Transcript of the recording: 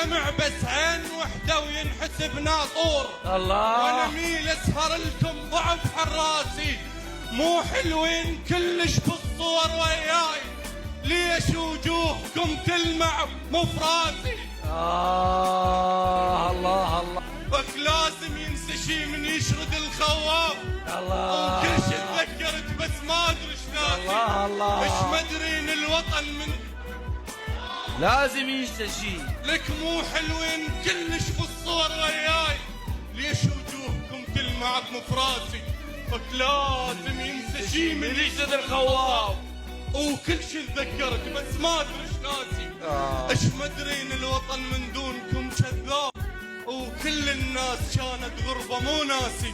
المجتمع بس عين وحده وينحسب ناطور. الله. وانا ميل اسهر لكم ضعف حراسي، مو حلوين كلش بالصور وياي، ليش وجوهكم تلمع مو فراسي؟ الله الله. بك لازم ينسى شي من يشرد الخواف. الله. وكل شي تذكرت بس ما ادري ايش ناسي. الله الله. ايش مدرين الوطن من لازم ينسى شي. لك مو حلوين كلش بالصور وياي، ليش وجوهكم تلمع بمفراسي؟ بك لازم ينسى شي من يشرد الخواف. وكل شي تذكرت بس ما ادري ايش ناسي. ايش مدرين الوطن من دونكم كذاب، وكل الناس كانت غربة مو ناسي.